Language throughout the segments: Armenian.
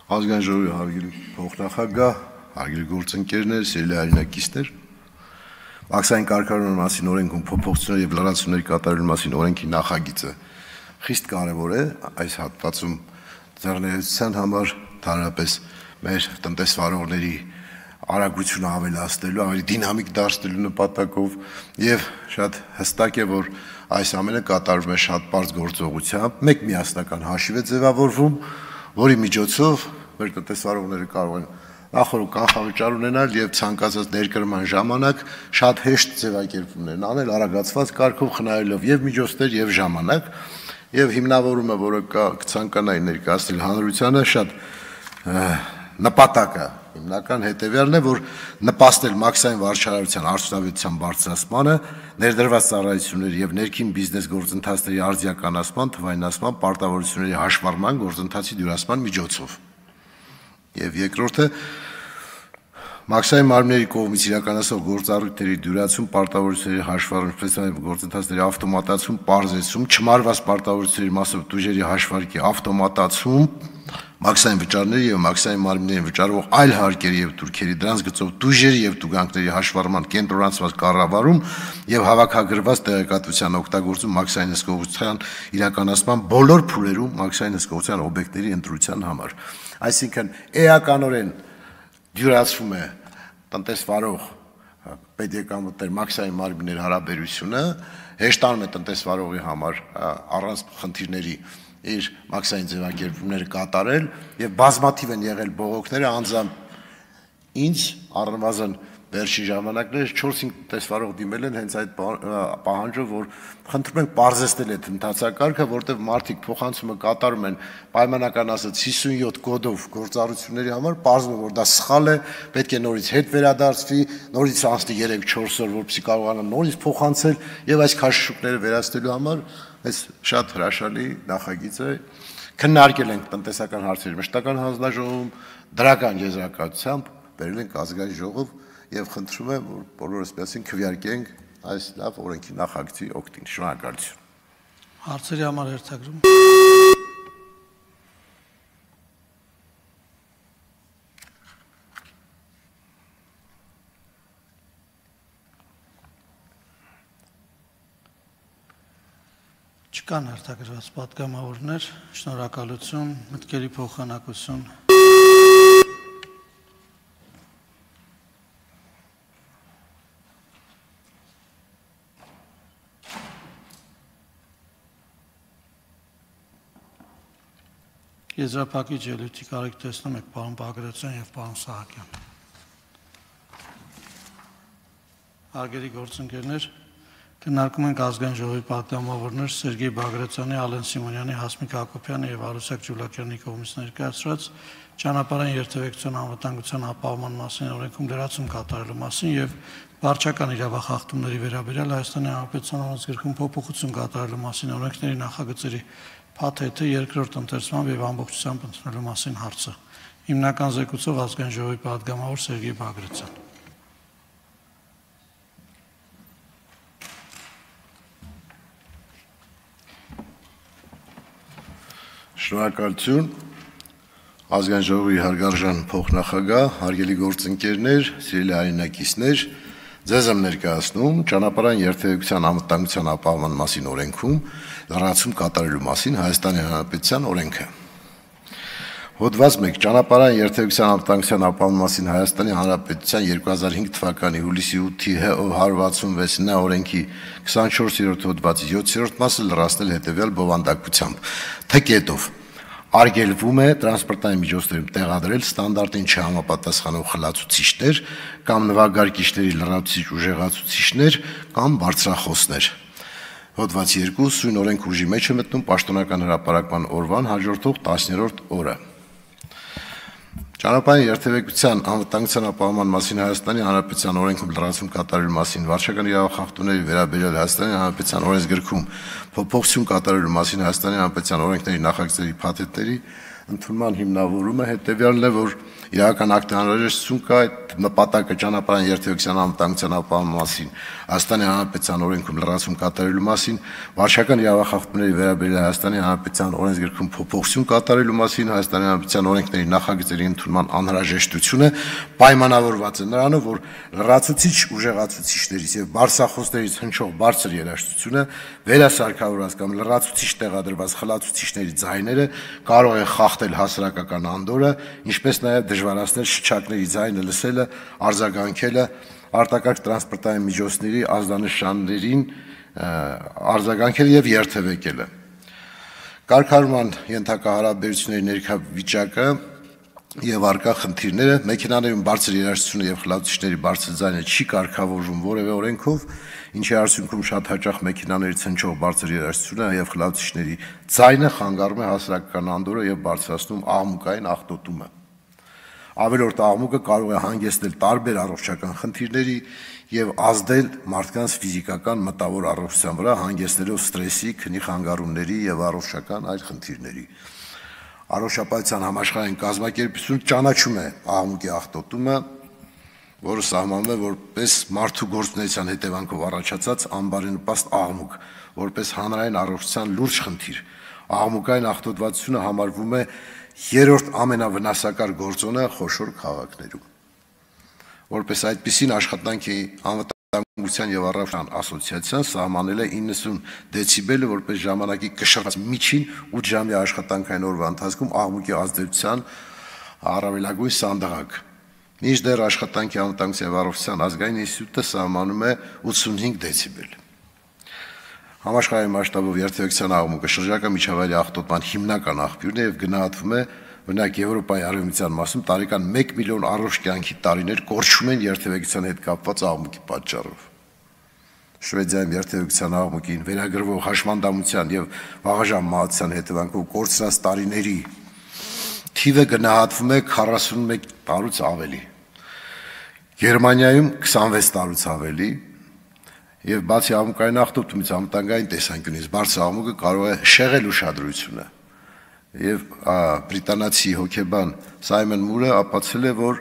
Ազգային ժողովի հարգելի փոխնախագահ, հարգելի գործընկերներ, սիրելի հայրենակիցներ, Ակցիային կարգավորման մասին օրենքում փոփոխությունների եւ լրացումների կատարելու մասին օրենքի նախագիծը խիստ կարեւոր է այս հատվածում ձեռներեցության համար, ընդհանրապես մեր տնտեսվարողների արագությունը ավելացնելու, ավելի դինամիկ դարձնելու նպատակով եւ շատ հստակ է, որ այս ամենը կատարվում է շատ པարզ գործողությամբ, մեկ միասնական հաշիվ է ձևավորվում, որի միջոցով մեր տնտեսվարողները կարող են նախորդ կանխավճար ունենալ եւ ցանկացած ներկրման ժամանակ շատ հեշտ ձևակերպումներ անել արագացված կարգով խնայելով եւ միջոցներ եւ ժամանակ եւ հիմնավորումը, որը կցանկանայի ներկայացնել հանրությանը, շատ նպատակը հիմնական հետեւյալն է, որ նպաստել մաքսային վարչարարության արդյունավետության բարձրացմանը, ներդրված ծառայությունների եւ ներքին բիզնես գործընթացների արդիականացման, թվայնացման, պարտավորությունների հաշվառման գործընթացի դյուրացման միջոցով։ Եվ երկրորդը մաքսային մարմինների կողմից իրականացվող գործառույթների դյուրացում, պարտավորությունների հաշվառում, գործընթացների ավտոմատացում, պարզեցում, չմարված պարտավորությունների մասով տուժերի հաշվարկի ավտոմատացում, մաքսային վճարների եւ մաքսային մարմիններին վճարվող այլ հարկերի եւ թուրքերի դրանց գծով տուժերի եւ տուգանքների հաշվառման կենտրոնացված կառավարում եւ հավաքագրված տեղեկատվության օգտագործում մաքսային հսկողության իրականացման բոլոր փուլերում մաքսային հսկողության օբյեկտների ընտրության համար։ Այսինքն էականորեն դյուրացվում է տնտեսվարող պետեկամտներ մաքսային մարմինների հարաբերությունը, հեշտանում է տնտեսվարողի համար առանց խնդիրների իր մաքսային ձևակերպումները կատարել եւ բազմաթիվ են եղել բողոքները անձամբ ինձ առնվազն վերջին ժամանակներս 4-5 տնտեսվարող դիմել են հենց այդ պահանջով, որ խնդրում ենք բարձրացնել այդ ընթացակարգը, որտեղ մարդիկ փոխանցումը կատարում են պայմանական ասած 57 կոդով գործառույթների համար, պարզվում է, որ դա սխալ է, պետք է նորից հետ վերադարձվի, նորից անցնի 3-4 օր, որպեսզի կարողանան նորից փոխանցել եւ այս քաշշուկները վերացնելու համար այս շատ հրաշալի նախագիծ է։ Քննարկել ենք տնտեսական հարցերի մշտական հանձնաժողովում, դրական եզրակացությամբ բերել ենք ազգային ժողով եւ խնդրում եմ, որ բոլորս միասին քվեարկենք այս լավ օրենքի նախագծի օգտին։ Շնորհակալություն։ Հարցերի համար հերթագրում։ Չկան հերթագրված պատգամավորներ, շնորհակալություն, մտքերի փոխանակություն։ Եզրափակիչ ելույթի կարիք տեսնում եք պարոն Բագրատյան եւ պարոն Սահակյան։ Հարգելի գործընկերներ, քննարկում ենք ազգային ժողովի պատգամավորներ Սերգեյ Բագրատյանի, Ալեն Սիմոնյանի, Հասմիկ Հակոբյանի եւ Արուսակ Ջուլակյանի կողմից ներկայացրած ճանապարհային երթևեկության անվտանգության ապահովման մասին օրենքում լրացում կատարելու մասին եւ վարչական իրավախախտումների վերաբերյալ Հայաստանի Հանրապետության օրենսգրքում փոփոխություն կատարելու մասին օրենքների նախագծերի փաթեթը երկրորդ ընթերցման եւ ամբողջությամբ ընդունելու մասին հարցը։ Հիմնական զեկուցող ազգային ժողովի պատգամավոր Սերգեյ Բագրատյան։ Շնորհակալություն։ Ազգային ժողովի հարգարժան փոխնախագահ, հարգելի գործընկերներ, սիրելի հայրենակիցներ, ձեզ եմ ներկայացնում ճանապարհային երթևեկության անվտանգության ապահովման մասին օրենքում լրացում կատարելու մասին Հայաստանի Հանրապետության օրենքը։ Հոդված 1. Ճանապարհային երթևեկության անվտանգության ապահովման մասին Հայաստանի Հանրապետության 2005 թվականի հուլիսի 8-ի ՀՕ 166 օրենքի 24-րդ հոդվածի 7-րդ մասը լրացնել հետևյալ բովանդակությամբ. Թեկետով արգելվում է տրանսպորտային միջոցներում տեղադրել ստանդարտին չհամապատասխանող խլացուցիչներ կամ նվագարկիչների լրացուցիչ ուժեղացուցիչներ կամ բարձրախոսներ։ Հոդված 2. Սույն օրենք ուժի մեջ է մտնում պաշտոնական հրապարակման օրվան հաջորդող 10-րդ օրը։ Ճանապարհային երթևեկության անվտանգության ապահովման մասին Հայաստանի Հանրապետության օրենքում լրացում կատարելու մասին վարչական իրավախախտումների վերաբերյալ Հայաստանի Հանրապետության օրենսգրքում փոփոխություն կատարելու մասին Հայաստանի Հանրապետության օրենքների նախագծերի փաթեթների ընդունման հիմնավորումը հետևյալն է, որ իրական ակտանհրաժեշտություն կա այդ նպատակը ճանապարհային երթևեկության անվտանգության ապահովման մասին, Հայաստանի Հանրապետության օրենքում լրացում կատարելու մասին, վարչական իրավախախտումների վերաբերյալ Հայաստանի Հանրապետության օրենսգրքում փոփոխություն կատարելու մասին, Հայաստանի Հանրապետության օրենքների նախագծերի ընդունման անհրաժեշտությունը պայմանավորված է նրանով, որ լրացուցիչ ուժեղացուցիչներից եւ բարձրախոսներից հնչող բարձր երաժշտությունը վերասարքավորված կամ լրացուցիչ տեղադրված խլացուցիչների ձայները կարող է խախտել հասարակական անդորրը, ինչպես նաեւ դժվարացնել շչակների ձայնը լսելը, արձագանքելը, արտակարգ տրանսպորտային միջոցների ազդանշաններին արձագանքելը եւ երթևեկելը։ Կարգավորման ենթակա հարաբերությունների ներքավիճակը եւ արկա խնդիրները մեքենաներում բարձր երաժշտությունը եւ խլացուցիչների բարձր ձայնը չի կարգավորվում որևէ օրենքով, ինչի արդյունքում շատ հաճախ մեքենաներից հնչող բարձր երաժշտությունը եւ խլացուցիչների ձայնը խանգարում է հասարակական անդորրը եւ բարձրացնում աղմուկային աղտոտումը։ Ավելորդ աղմուկը կարող է հանգեցնել տարբեր առողջական խնդիրների եւ ազդել մարդկանց ֆիզիկական մտավոր առողջության վրա, հանգեցնելով ստրեսի, քնի խանգարումների եւ առողջական այլ խնդիրների։ Առողջապահության համաշխարհային կազմակերպությունը ճանաչում է աղմուկի աղտոտումը, որը սահմանում է որպես մարդու գործունեության հետևանքով առաջացած անբարենպաստ աղմուկ, որպես հանրային առողջության լուրջ խնդիր։ Աղմուկային աղտոտվածությունը համարվում է երրորդ ամենավնասակար գործոնը խոշոր քաղաքներում։ Որպես այդպիսին աշխատանքի անվտանգության եւ առողջության ասոցիացիան սահմանել է 90 դեցիբելը որպես ժամանակի կշռած միջին 8 ժամյա աշխատանքային օրվա ընթացքում աղմուկի ազդեցության առավելագույն սանդղակ։ Մինչդեռ աշխատանքի անվտանգության եւ առողջության ազգային ինստիտուտը սահմանում է 85 դեցիբել։ Համաշխարհային մասշտաբով երթևեկության աղմուկը շրջակա միջավայրի աղտոտման հիմնական աղբյուրն է եւ գնահատվում է, օրինակ Եվրոպայի արևմտյան մասում տարեկան 1 միլիոն առողջ կյանքի տարիներ կորչում են երթևեկության հետ կապված աղմուկի պատճառով։ Շվեդիայում երթևեկության աղմուկին վերագրվող հաշմանդամության եւ վաղաժամ մահացության հետևանքով կորցրած տարիների թիվը գնահատվում է 41 տարուց ավելի։ Գերմանիայում 26 տարուց ավելի։ Եվ բացի աղմուկային աղտոտումից անվտանգային տեսանկյունից բարձր աղմուկը կարող է շեղել ուշադրությունը։ Եվ բրիտանացի հոգեբան Սայմոն Մուրը ապացուցել է, որ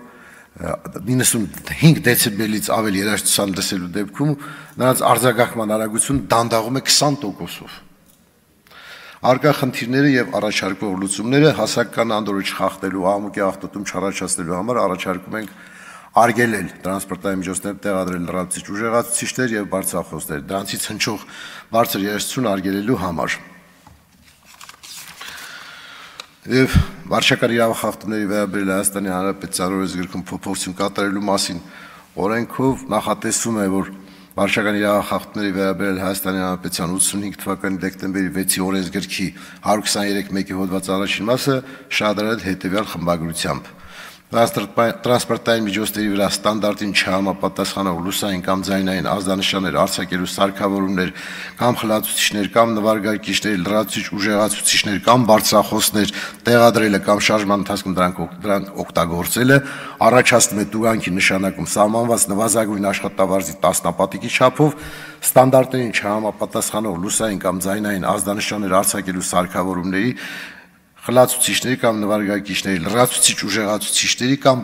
95 դեցիբելից ավել երաժշտության լսելու դեպքում նրանց արձագանքման արագությունը դանդաղում է 20%-ով։ Արկա խնդիրները եւ առաջարկվող լուծումները հասարակական անդորրը չխախտելու, աղմուկի աղտոտում չառաջացնելու համար առաջարկում ենք արգելել տրանսպորտային միջոցներ տեղադրել լրացուցիչ ուժեղացուցիչներ եւ բարձրախոսներ, դրանցից հնչող բարձր երաժշտություն արգելելու համար։ Եվ վարչական իրավախախտումների վերաբերյալ Հայաստանի Հանրապետության օրենսգրքում փոփոխություն կատարելու մասին օրենքով նախատեսվում է, որ վարչական իրավախախտումների վերաբերյալ Հայաստանի Հանրապետության 85 թվականի դեկտեմբերի 6-ի օրենսգրքի 123-1-ի հոդված առաջին մասը շահադրել հետեւյալ խմբագրությամբ։ Տրանսպորտային միջոցների վրա ստանդարտին չհամապատասխանող լուսային կամ ձայնային ազդանշաններ արձակելու սարքավորումներ կամ խլացուցիչներ կամ նվարգարկիչների լրացուցիչ ուժեղացուցիչներ կամ բարձրախոսներ տեղադրելը կամ շարժման ընթացքում դրանք օգտագործելը առաջացնում է տուգանքի նշանակում սահմանված նվազագույն աշխատավարձի տասնապատիկի չափով ստանդարտներին չհամապատասխանող լուսային կամ ձայնային ազդանշաններ արձակելու սարքավորումների խլացուցիչների կամ նվարգարկիչների լրացուցիչ ուժեղացուցիչների կամ